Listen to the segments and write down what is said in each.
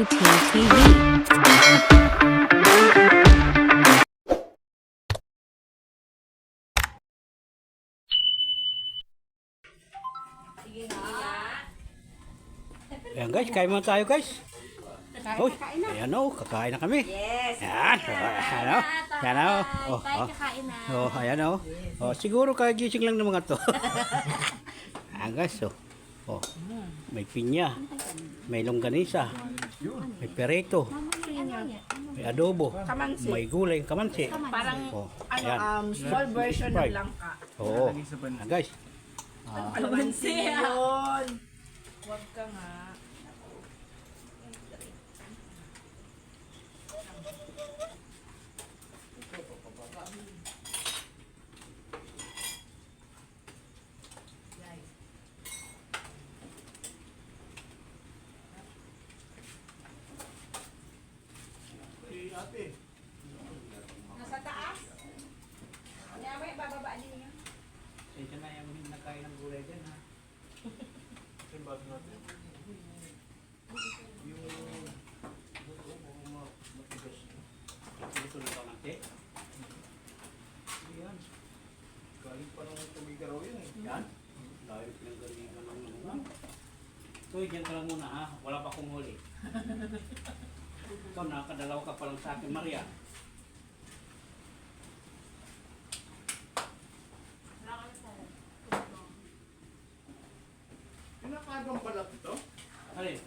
JP TV. Ayan guys, kain muna tayo guys. Uy, ayan o, kakain na kami. Yes. Ayan, ayan o. Ayan o. Ayan o. Siguro kagising lang ng mga to. Ayan guys, may pinya, may longganisa, may perito, may adobo, may gulay, kamansi. Parang Ayan. small version ng Sprite. langka. Oo. Ayan guys. Alamansi yun. Huwag ka nga. Nasa taas? Kaya may bababa din niya. Sensya na yung nagkain ng gulay dyan ha. Uy, dyan ka lang muna ha. Wala pa akong huli. Ikaw, nakakadalaw ka pa lang sa akin, Maria. Pinakagang balat ito? Alin?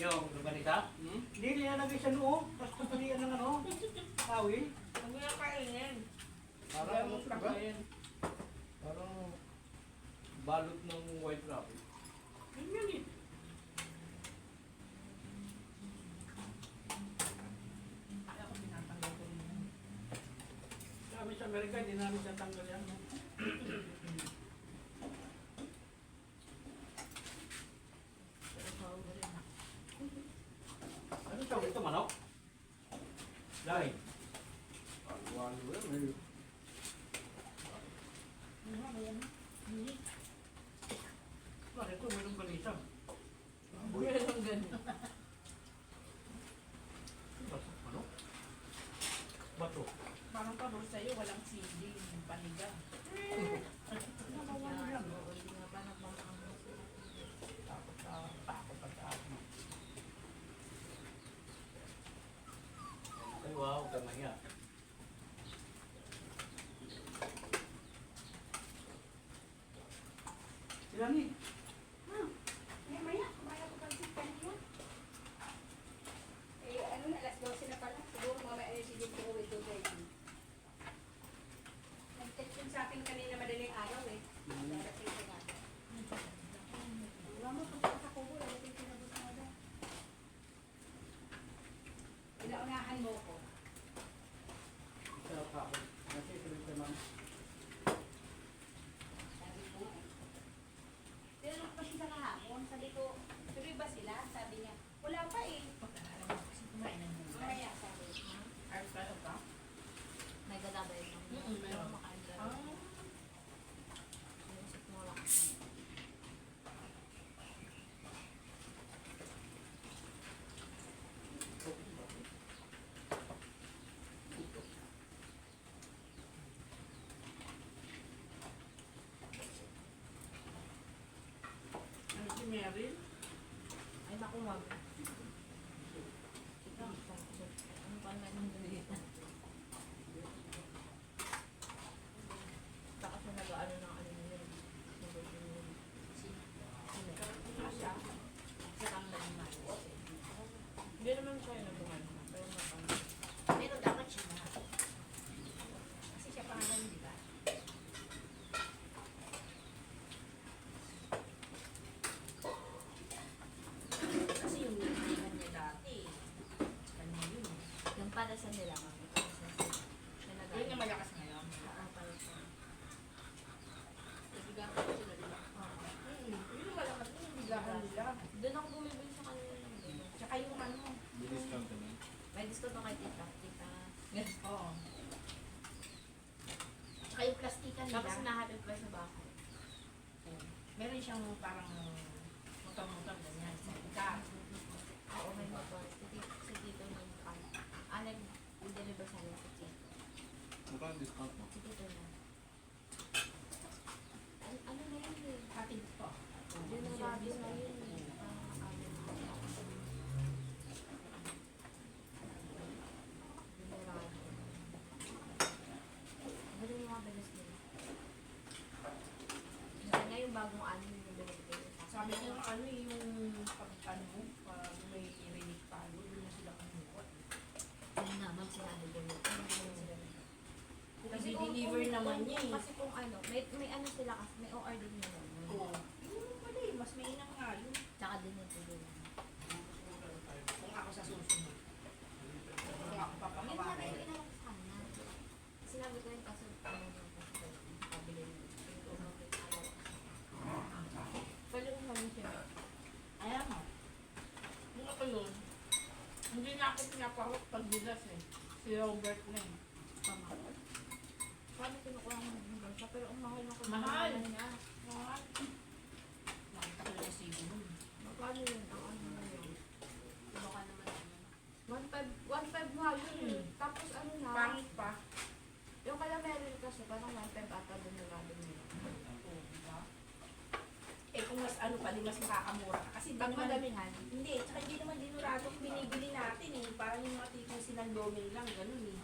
Yung luganita? Hindi nilalagay sa noo. Tapos tupalian ng ano? Kawil. Huwag mo na kainin. Parang ano ba? Parang balot ng white rabbit. Yun yun eh. Ako pinatanggal ko rin. Kami sa Amerika, hindi namin tatanggal yan. No? Ano tawag ito, manok? Dahil. Ano yan eh. Bakit ito? Mayroong balita. Meron ganun. Ano? Bato. Parang pabor sa'yo, walang sili, paniga. Ay, wow, gamaya. Sila ni. Maya, kumaya ko pang sipan niya. Ano na, alas 12 na pala. Siguro mamaya na sige ko uwi doon kayo. Nag-text yun sa akin kanina madaling araw eh. Darating ko nga. Wala mo, pag sa kubo, darating ko na doon sa mga. Pinaunahan mo ko. Sarap ako. Kasi tuloy ka man. Sabi ko eh. Tinanong pa siya sa kahapon. Sabi ko, tuloy ba sila? Sabi niya, wala pa eh. Mamaya sabi. May gadabay lang. Pero makain ka. Inisip mo lang. Ano si Meryl? Ay, naku, wag. Ikaw, ano pa naman yung dalita? Baka siya nag-ano ng ano yun. Asya? Sa kamay naman. Hindi naman siya yung nagumano. Pero napano. Pero dapat siya na. Kasi siya pangalan, di ba? Kasi yung nilihan niya dati. Kanya yun. Yung para sa nila kami. Siya nag- Yun yung malakas ngayon. para sa... Nabigahan ko sila, di ba? Yun yung malakas yun, yung bigahan nila. Doon ako bumibili sa kanila. Tsaka yung ano. Binis-count na. May discount pa kay tita. Oo. Tsaka yung plastikan nila. Tapos nahappy price na baka. Meron siyang parang motor-motor ganyan. Sa ika. Oo, may motor. Si Tito ng nag-deliver sa amin si Tito. Mukhang discount mo. Si Tito na. Ano na yun eh? Kapit po. Generado na yun eh. Generado. Ano yung mga bilis nila? Isa nga yung bagong ano yung bilis nila. Sabi niya ano yung pag may irinig palo, doon na sila kumuha. Ano naman sinabi ko yun? Ano naman sila nila? Nag-deliver naman niya eh. Kasi kung ano, may ano sila kasi, may OR din nila. Oo. Yung pala eh, mas mainang nga yun. Tsaka din yung tuloy. Kung ako sa susunod. Kung ako Yun papakawain. sabi ko inalok sa kanya. Sinabi ko yun kasi ano yung kasi pabili mo. Pwede kong sabi siya. Ayan mo. Yung ako yun, hindi na ako pinapahok pag bilas eh. Si Robert na eh. Tama. Sabi kinukuha mo ng siya, pero ang mahal na ko. Mahal. Niya. Mahal. Nakita ko yung resibo nun. Magkano yun? Ang ano na yun? Baka naman ano. 1.5 mahal yun eh. Tapos ano na, Pangit pa. yung calamari kasi parang 1.5 ata doon na natin nila. Oo, diba? Eh kung mas ano pa, di mas makakamura ka. Kasi Pag di naman, madamihan, hindi, tsaka hindi naman dinuradong binibili natin eh. Parang yung mga tipong silang doming lang, ganun eh.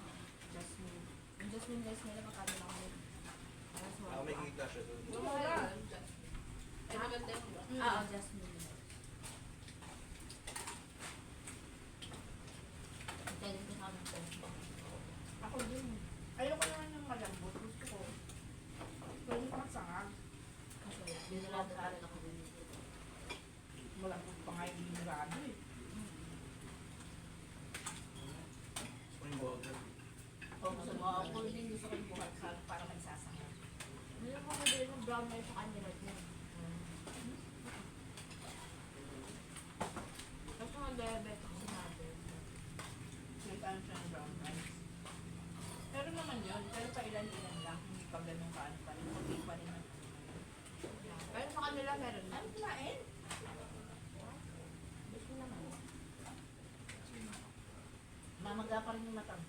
Jasmine. yung Jasmine rice nila magkano lang yun. Para sa Ah, may kita siya doon. Mura. Eh, maganda yung Oo, Jasmine rice. Dahil ko sa amin po. Ako din. Ayoko naman yung malambot. Gusto ko. Pwede pa sangag. Kasi binilado ka rin ako din. Malambot pa nga yung binurado eh. Spring water. O gusto mo, ako din gusto ko yung buhat para may sasangag. Hindi ko mabili ng brown rice sa kanila din. Tapos mga diabetic sinabi. Sweet ano siya ng brown rice. Pero naman yun, pero pa ilan-ilan lang. Hindi pa ganun kaano pa rin. Hindi pa rin. Pero sa kanila meron na. Ano kumain? Gusto naman. Mamaga pa rin yung matang.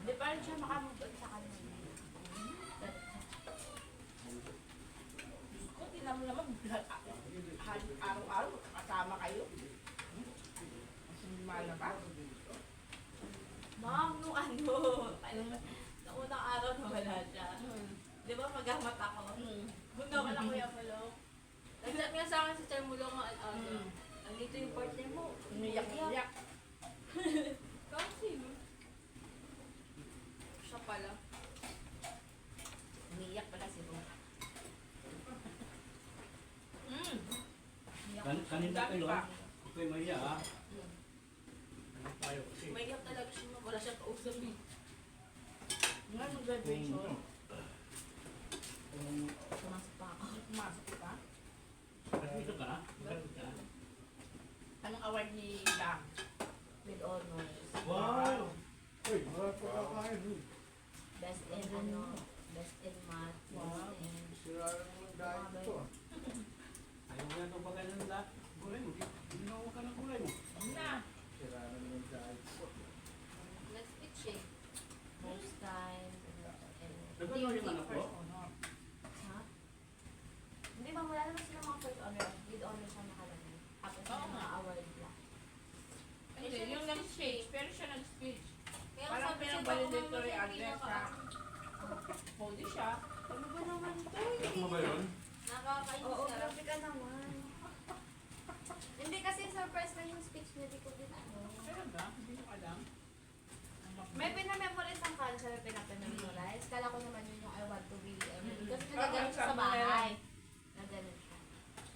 Di pa rin siya makamubot sa kanila. Kung tinan mo naman, araw-araw, kasama kayo. Kasi malabas. Ma'am, nung ano, nung unang araw na wala siya. Di ba magamat ako? Bunda ka lang kuya Palo. Nag-chat nga sa akin si Sir Mulo nga ano. Andito yung partner mo. Umiyak-iyak. Kasi, siya pala. Umiyak pala si Ro. Kanina kayo ha? Okay, Maria ha? Ano tayo kasi? May iyak talaga siya. Wala siya kausap eh. Nga nung graduation, Pumasok pa ako. pumasok ka. Dito ka? Dito ka? Anong award ni Dam? With honors. Wow! Uy, marami pa kakain. Best in ano, best in math, Wow. best in... Sira naman dahil ito ah. Ayaw mo na itong pagkain ng gulay mo. Ginawa ka ng gulay mo. Na. Sira naman dahil ito. Let's pitch eh. Most time, and... Nagkano yung anak ko? First honor. Ha? Hindi ba, wala naman sila mga first honor. With honor siya nakalagay. Tapos Oo yung mga nga. award lang. Hindi, yung nag-speech, pero siya nag-speech. Kaya Parang sabi siya, pinang-valedictory baka address mamaya na pwede siya. Ano ba naman to? Anak mo ba yun? Nakakainis Oo, grabe ka naman. Hindi kasi surprise na yung speech niya, di ko din ano. Pero ba? Hindi ko alam. May pinamemorize ang culture, pinapamemorize. Kala ko naman yun yung I want to be everything. Kasi Ah, nagagamit siya sa sabi nila. bahay. Nagagamit siya.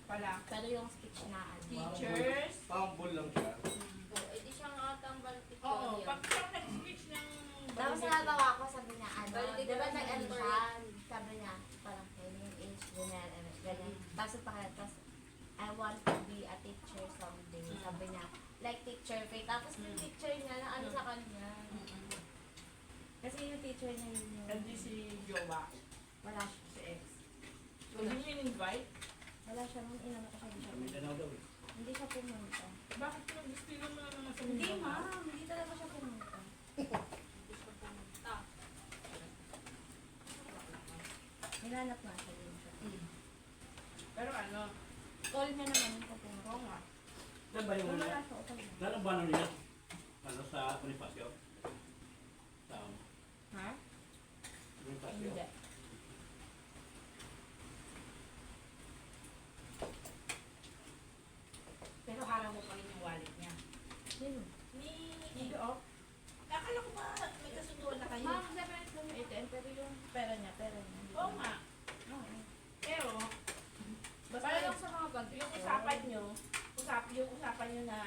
Pala. Pero yung speech na ano. Teachers. Pambol lang siya. Edi siya nga tambal Oo, pag siyang nag-speech ng Tapos natawa ko, sabi niya, ano, Valedictory di ba nag-ano for siya? Sabi niya, parang, my name is ganyan, and ganyan. Tapos tapos, I want to be a teacher someday. Sabi niya, like teacher Faye. Tapos yung teacher niya, na ano sa kanya. Kasi yung teacher niya yun yung, Hindi si Jowa. wala siya. Si ex. So, hindi mo in-invite? Wala siya nung inano ko siya. May danaw daw eh. Hindi siya pumunta. Bakit yung gusto mo na naman sa Hindi, mundo? ma'am. Hindi talaga siya pumunta. Nilalap nga siya din siya. Pero ano, Call niya naman yung pupunta. oo nga. Saan ba yung Wala siya, okay lang. saan ang bano niya? Ano sa Bonifacio? Sa Ha? Bonifacio? Hindi. Pero harang mo pa rin yung wallet niya. Sino? Hindi, oh. Akala ko ba may kasunduan na kayo? Ma'am, separate kami ATM, pero yung pera niya. Oo nga. Oo. Pero, basta Para lang yung, sa mga ganito. yung usapan nyo na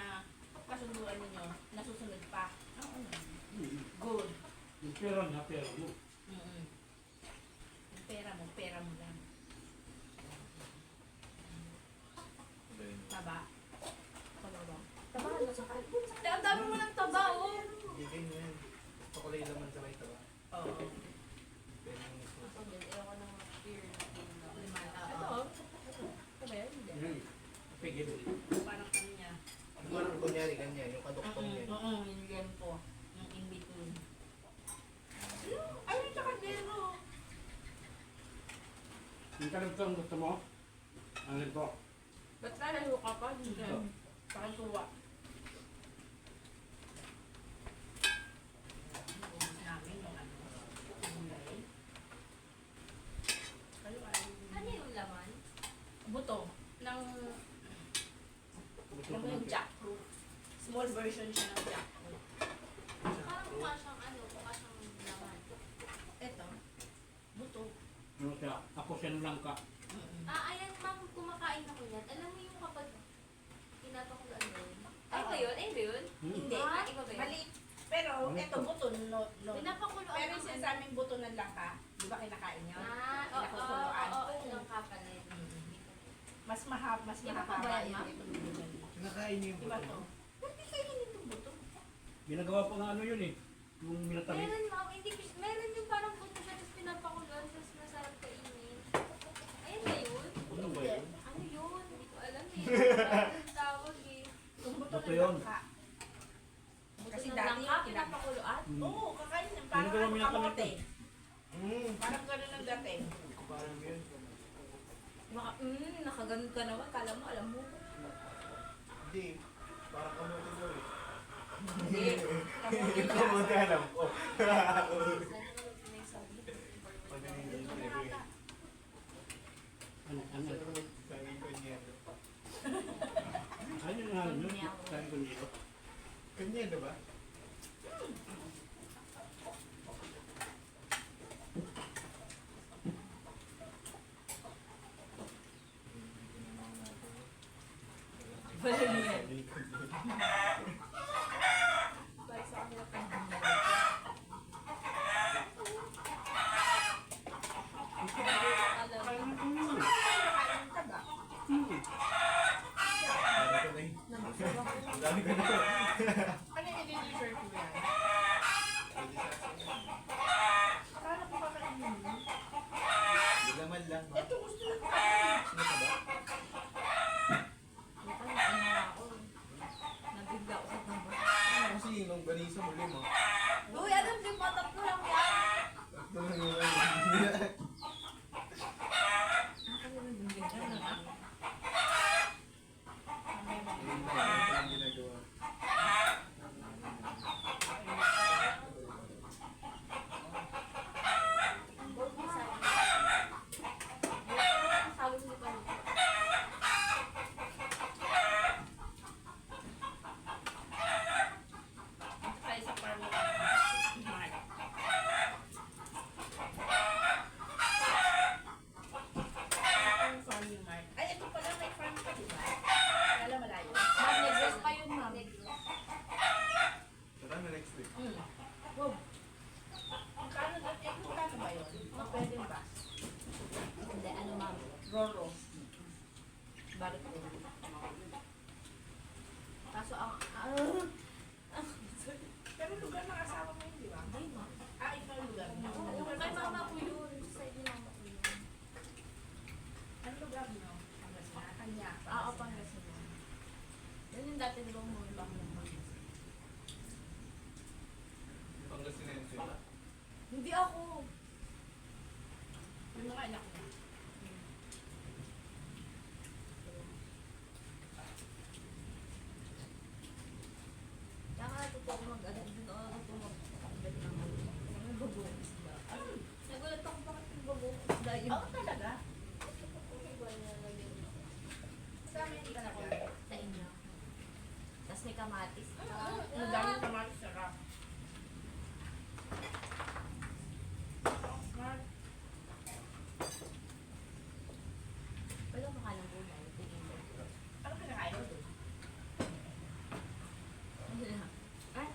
kasunduan ninyo, nasusunod pa. Oo naman. Good. Yung pera niya, pera mo. Mm-mm. Yung pera mo lang. Taba. Taba ba? Taba na sa kanya. Ang dami mo ng taba, oh! Hindi ganyan. Pakulay naman sa may tawa. Oo. Ganyan yung gusto. Ako din, ayaw ko ng beer. Lima. Ito, Oo. ito ba yun? Hindi. Pigil. Parang kanya. Parang kunyari ganyan, yung kaduktong niya. Yung lempo. Yung in between. Ay, sa kandero. Yung kalagtong gusto mo? Ang ito. Ba't nalayo ka pa? Hindi ka. Parang tuwa. Ubus namin yung ano. Gulay. Ano yung laman? Buto. Ng yung jackfruit. Small version siya ng jackfruit. Parang mukha siyang ano, mukha siyang laman. Ito. Buto. Ano siya? Ako siya lang ka. Ayan ma'am, kumakain ako yan. Alam mo yung kapag pinapakulaan mo yun? Ay ba yun? Ay ba yun? Hindi. Ah, iba ba yun? Maliit. Pero ito buto. No. Pinapakuluan Pero ng yung sinasabing buto ng langka, di ba kinakain yun? Ah, oo, Pinakukuluan. oo, oo, yung kapal na yun. Mas mahaba, mas Di ba mahaba kabaya, yun. ma'am? Kinakain niyo yung Diba buto. to? Hindi kayo nito buto. Ginagawa pa nga ano yun eh. Yung minatamis. Meron ma'am, hindi, meron yung parang buto siya, tapos pinapakuluan, tapos masarap kainin. Ayun ba yun? Ano ba yun? Ano yun? Hindi ko alam eh. Ang tawag eh. Yung buto Buto ng yun. langka. Buto Kasi ng dati langka, yung pinapakuluan? Oo, kakain ng parang Ginagawa ano, minatamis kamote. Hmm. Parang gano'n ang dating. Parang yun. Nakaganon ka naman, kala mo, alam mo. Hindi. Parang kamote daw eh. Hindi. Kamote Yung lang. kamote alam ko. Ano? Ano? Sabi ko niya. Ano yung halam yun? Sabi ko dito. Kanya, diba? Balik sa kanila pang Kakain ng taba. Dami ko na eh. Ang dami ko na. Ano yung i-dessert mo yan? Kala ko kakainin mo. Di laman lang. Ma. Ito gusto na kakainin. Gusto mo ba? Nabigla ko sa tamba. Ano kasi nung ganisa mo lima. Uy, alam din mo, tatlo lang yan. Tatlo lang yung Ayun na, ito ang ginagawa. Sabi mo ba? Ito tayo sa farm. Mark. Ang farming mark. Ay, ito pala may farm ka, di ba? Kala malayo. Mag-negros pa yun, ma'am. Tara na next week. Wow. Magkano doon? Magkano ba yun? Pwede ba? Hindi, ano, ma'am? Roro. Bakit ko? Kaso ang... Pero lugar ng asawa mo yun, di ba? Hindi, ma'am. Ah, ito ang lugar niya. Ano lugar Kay ng mama asawa ko mo? yun. Sa side ni mama ko yun. Ano lugar niyo? Pangasinan? Kanya. Oo, Pangasinan. Yun yung dati di ba umuwi pa ako ng Pangasinan. Pangasinan sila. Hindi ako. Yung mga anak niya. Kaya nga natutuwa mag-agad din ako natutulog. Agad ng nagbabuong isda. Nagulat ako bakit nagbabuong isda yun. Oo, talaga. Sa amin, hindi ka na kulit. Sa inyo. Tapos may kamatis. Ang daming kamatis sarap. Smart. Wala maka ng gulay. Tingin mo. Ano kinakain mo doon? Ano lang? Ay?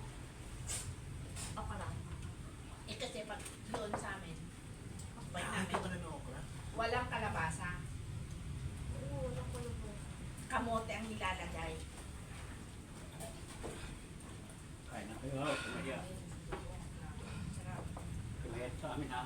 Okra. Eh kasi pag doon sa amin, bite Ay, ito namin, na ng okra. walang kalabasa. Oo, wala ko lang po. Kamote ang nilalagay. Kain na kayo. Kumaya. Sarap. Kumaya sa amin ha.